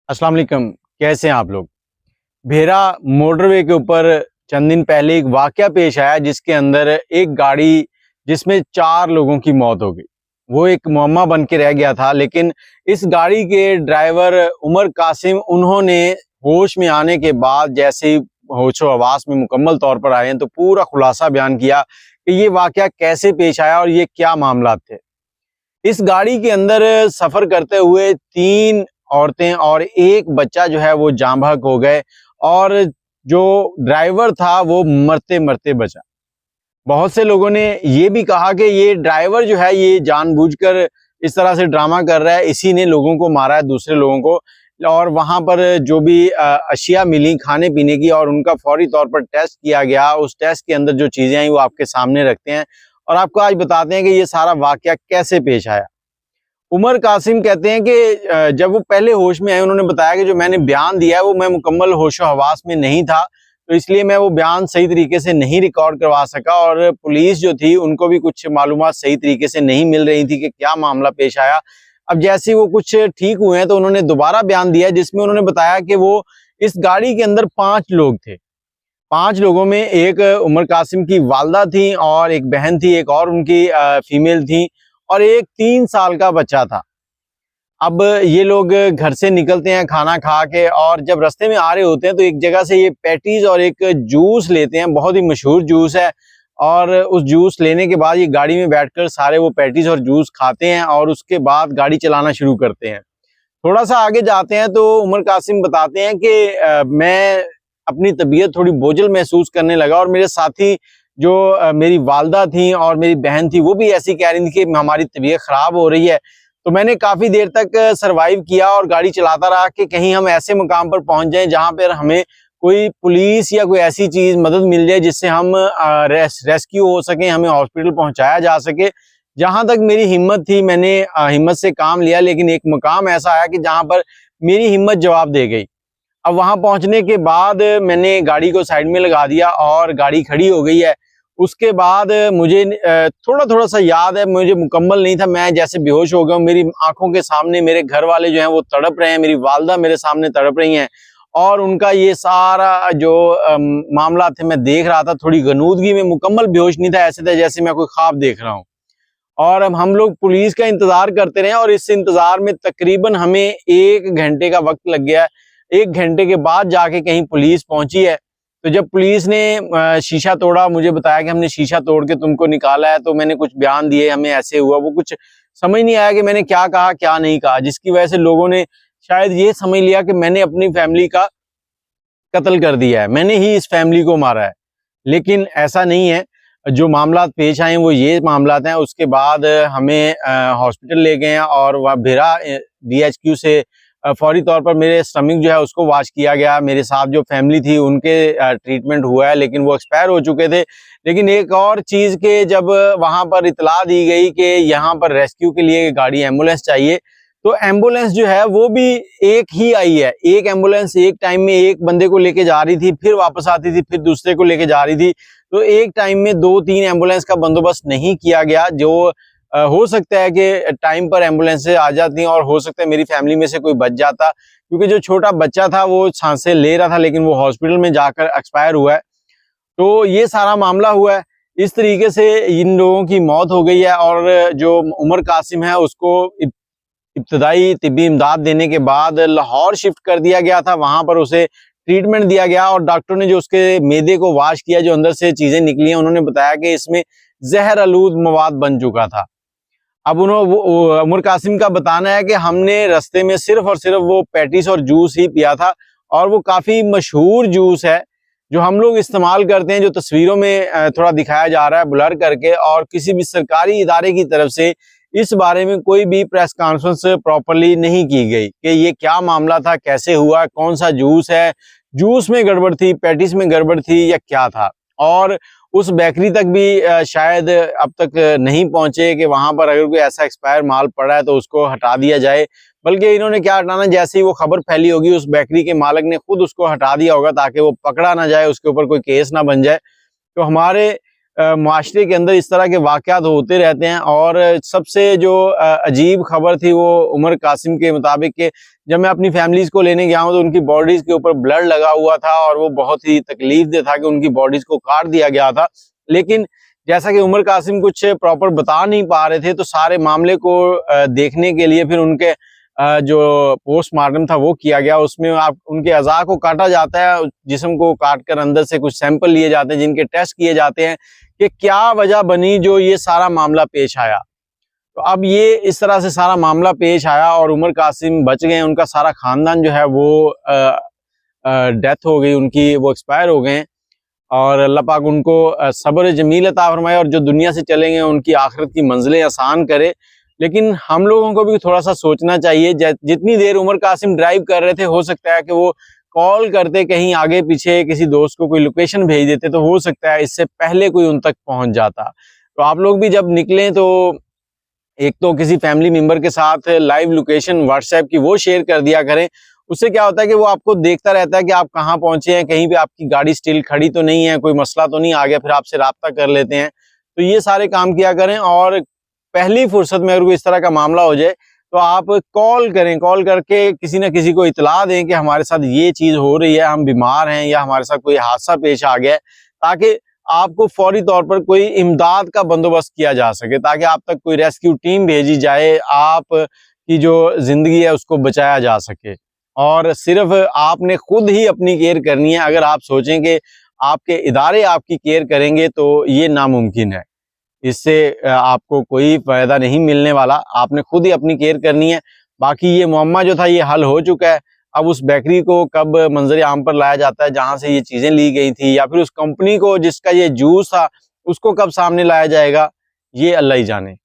अस्सलाम वालेकुम। कैसे हैं आप लोग। भेरा मोटरवे के ऊपर चंद दिन पहले एक वाकया पेश आया जिसके अंदर एक गाड़ी जिसमें 4 लोगों की मौत हो गई। वो एक मुअम्मा बन के रह गया था, लेकिन इस गाड़ी के ड्राइवर उमर कासिम, उन्होंने होश में आने के बाद जैसे ही होशो हवास में मुकम्मल तौर पर आए हैं तो पूरा खुलासा बयान किया कि ये वाकया कैसे पेश आया और ये क्या मामला थे। इस गाड़ी के अंदर सफर करते हुए 3 औरतें और एक बच्चा जो है वो जाँ बहक हो गए और जो ड्राइवर था वो मरते मरते बचा। बहुत से लोगों ने ये भी कहा कि ये ड्राइवर जो है ये जानबूझकर इस तरह से ड्रामा कर रहा है, इसी ने लोगों को मारा है, दूसरे लोगों को। और वहां पर जो भी अशिया मिली खाने पीने की और उनका फौरी तौर पर टेस्ट किया गया, उस टेस्ट के अंदर जो चीजें आई वो आपके सामने रखते हैं और आपको आज बताते हैं कि ये सारा वाकया कैसे पेश आया। उमर कासिम कहते हैं कि जब वो पहले होश में आए, उन्होंने बताया कि जो मैंने बयान दिया है वो मैं मुकम्मल होशो हवास में नहीं था, तो इसलिए मैं वो बयान सही तरीके से नहीं रिकॉर्ड करवा सका और पुलिस जो थी उनको भी कुछ मालूमात सही तरीके से नहीं मिल रही थी कि क्या मामला पेश आया। अब जैसे वो कुछ ठीक हुए हैं तो उन्होंने दोबारा बयान दिया जिसमें उन्होंने बताया कि वो इस गाड़ी के अंदर 5 लोग थे। 5 लोगों में एक उमर कासिम की वालदा थी और एक बहन थी, एक और उनकी फीमेल थी और एक 3 साल का बच्चा था। अब ये लोग घर से निकलते हैं खाना खा के और जब रास्ते में आ रहे होते हैं तो एक जगह से ये पैटीज और एक जूस लेते हैं, बहुत ही मशहूर जूस है। और उस जूस लेने के बाद ये गाड़ी में बैठकर सारे वो पैटीज और जूस खाते हैं और उसके बाद गाड़ी चलाना शुरू करते हैं। थोड़ा सा आगे जाते हैं तो उमर कासिम बताते हैं कि मैं अपनी तबीयत थोड़ी बोझल महसूस करने लगा और मेरे साथी जो मेरी वालदा थी और मेरी बहन थी वो भी ऐसी कह रही थी कि हमारी तबीयत खराब हो रही है। तो मैंने काफी देर तक सरवाइव किया और गाड़ी चलाता रहा कि कहीं हम ऐसे मुकाम पर पहुंच जाएं जहां पर हमें कोई पुलिस या कोई ऐसी चीज मदद मिल जाए जिससे हम रेस्क्यू हो सके, हमें हॉस्पिटल पहुंचाया जा सके। जहां तक मेरी हिम्मत थी मैंने हिम्मत से काम लिया, लेकिन एक मुकाम ऐसा आया कि जहां पर मेरी हिम्मत जवाब दे गई। अब वहां पहुंचने के बाद मैंने गाड़ी को साइड में लगा दिया और गाड़ी खड़ी हो गई है। उसके बाद मुझे थोड़ा थोड़ा सा याद है, मुझे मुकम्मल नहीं था, मैं जैसे बेहोश हो गया हूँ। मेरी आंखों के सामने मेरे घर वाले जो हैं वो तड़प रहे हैं, मेरी वालदा मेरे सामने तड़प रही हैं और उनका ये सारा जो मामला थे मैं देख रहा था। थोड़ी गनूदगी में, मुकम्मल बेहोश नहीं था, ऐसे था जैसे मैं कोई ख्वाब देख रहा हूँ। और अब हम लोग पुलिस का इंतजार करते रहे और इस इंतजार में तकरीबन हमें 1 घंटे का वक्त लग गया। 1 घंटे के बाद जाके कहीं पुलिस पहुंची है। तो जब पुलिस ने शीशा तोड़ा, मुझे बताया कि हमने शीशा तोड़ के तुमको निकाला है, तो मैंने कुछ बयान दिए, हमें ऐसे हुआ। वो कुछ समझ नहीं आया कि मैंने क्या कहा क्या नहीं कहा, जिसकी वजह से लोगों ने शायद ये समझ लिया कि मैंने अपनी फैमिली का कत्ल कर दिया है, मैंने ही इस फैमिली को मारा है। लेकिन ऐसा नहीं है। जो मामलात पेश आए वो ये मामलात हैं। उसके बाद हमें हॉस्पिटल ले गए और वह भेरा DHQ से फौरी तौर पर मेरे स्टमक जो है उसको वॉश किया गया। मेरे साथ जो फैमिली थी उनके ट्रीटमेंट हुआ है, लेकिन वो एक्सपायर हो चुके थे। लेकिन एक और चीज़ के जब वहाँ पर इतला दी गई कि यहाँ पर रेस्क्यू के लिए गाड़ी एम्बुलेंस चाहिए, तो एम्बुलेंस जो है वो भी एक ही आई है। एक एम्बुलेंस एक टाइम में एक बंदे को लेके जा रही थी, फिर वापस आती थी, फिर दूसरे को लेके जा रही थी। तो एक टाइम में 2-3 एम्बुलेंस का बंदोबस्त नहीं किया गया। जो हो सकता है कि टाइम पर एम्बुलेंसें आ जाती और हो सकता है मेरी फैमिली में से कोई बच जाता, क्योंकि जो छोटा बच्चा था वो सांसें ले रहा था, लेकिन वो हॉस्पिटल में जाकर एक्सपायर हुआ है। तो ये सारा मामला हुआ है। इस तरीके से इन लोगों की मौत हो गई है और जो उमर कासिम है उसको इब्तदाई तिब्बी इमदाद देने के बाद लाहौर शिफ्ट कर दिया गया था। वहां पर उसे ट्रीटमेंट दिया गया और डॉक्टर ने जो उसके मैदे को वाश किया, जो अंदर से चीजें निकली हैं, उन्होंने बताया कि इसमें जहर आलूद मवाद बन चुका था। अब उमर कासिम का बताना है कि हमने रास्ते में सिर्फ और सिर्फ वो पैटिस और जूस ही पिया था और वो काफी मशहूर जूस है जो हम लोग इस्तेमाल करते हैं, जो तस्वीरों में थोड़ा दिखाया जा रहा है ब्लर करके। और किसी भी सरकारी इदारे की तरफ से इस बारे में कोई भी प्रेस कॉन्फ्रेंस प्रॉपरली नहीं की गई कि ये क्या मामला था, कैसे हुआ, कौन सा जूस है, जूस में गड़बड़ थी, पैटिस में गड़बड़ थी या क्या था। और उस बेकरी तक भी शायद अब तक नहीं पहुंचे कि वहां पर अगर कोई ऐसा एक्सपायर माल पड़ा है तो उसको हटा दिया जाए। बल्कि इन्होंने क्या हटाना, जैसे ही वो खबर फैली होगी उस बेकरी के मालिक ने खुद उसको हटा दिया होगा ताकि वो पकड़ा ना जाए, उसके ऊपर कोई केस ना बन जाए। तो हमारे माशरे के अंदर इस तरह के वाक़यात होते रहते हैं। और सबसे जो अजीब खबर थी वो उमर कासिम के मुताबिक के जब मैं अपनी फैमिलीज को लेने गया हूँ तो उनकी बॉडीज के ऊपर ब्लड लगा हुआ था और वो बहुत ही तकलीफदेह था कि उनकी बॉडीज को काट दिया गया था। लेकिन जैसा कि उमर कासिम कुछ प्रॉपर बता नहीं पा रहे थे, तो सारे मामले को देखने के लिए फिर उनके जो पोस्टमार्टम था वो किया गया। उसमें आप उनके अज़ा को काटा जाता है, जिस्म को काट कर अंदर से कुछ सैंपल लिए जाते हैं जिनके टेस्ट किए जाते हैं कि क्या वजह बनी जो ये सारा मामला पेश आया। तो अब ये इस तरह से सारा मामला पेश आया और उमर कासिम बच गए। उनका सारा खानदान जो है वो डेथ हो गई उनकी, वो एक्सपायर हो गए और अल्लाह पाक उनको सब्र जमील अता फरमाए और जो दुनिया से चलेंगे उनकी आखिरत की मंजिलें आसान करे। लेकिन हम लोगों को भी थोड़ा सा सोचना चाहिए, जितनी देर उमर कासिम ड्राइव कर रहे थे हो सकता है कि वो कॉल करते कहीं आगे पीछे किसी दोस्त को, कोई लोकेशन भेज देते तो हो सकता है इससे पहले कोई उन तक पहुंच जाता। तो आप लोग भी जब निकलें तो एक तो किसी फैमिली मेंबर के साथ लाइव लोकेशन व्हाट्सएप की वो शेयर कर दिया करें। उससे क्या होता है कि वो आपको देखता रहता है कि आप कहाँ पहुंचे हैं, कहीं पे आपकी गाड़ी स्टिल खड़ी तो नहीं है, कोई मसला तो नहीं आ गया, फिर आपसे राब्ता कर लेते हैं। तो ये सारे काम किया करें और पहली फुर्सत में अगर कोई इस तरह का मामला हो जाए तो आप कॉल करें, कॉल करके किसी न किसी को इतला दें कि हमारे साथ ये चीज़ हो रही है, हम बीमार हैं या हमारे साथ कोई हादसा पेश आ गया है, ताकि आपको फौरी तौर पर कोई इमदाद का बंदोबस्त किया जा सके, ताकि आप तक कोई रेस्क्यू टीम भेजी जाए, आप की जो ज़िंदगी है उसको बचाया जा सके। और सिर्फ आपने खुद ही अपनी केयर करनी है। अगर आप सोचें कि आपके इदारे आपकी केयर करेंगे तो ये नामुमकिन है, इससे आपको कोई फ़ायदा नहीं मिलने वाला। आपने खुद ही अपनी केयर करनी है। बाकी ये मुअम्मा जो था ये हल हो चुका है। अब उस बेकरी को कब मंजर आम पर लाया जाता है जहाँ से ये चीज़ें ली गई थी, या फिर उस कंपनी को जिसका ये जूस था उसको कब सामने लाया जाएगा, ये अल्लाह ही जाने।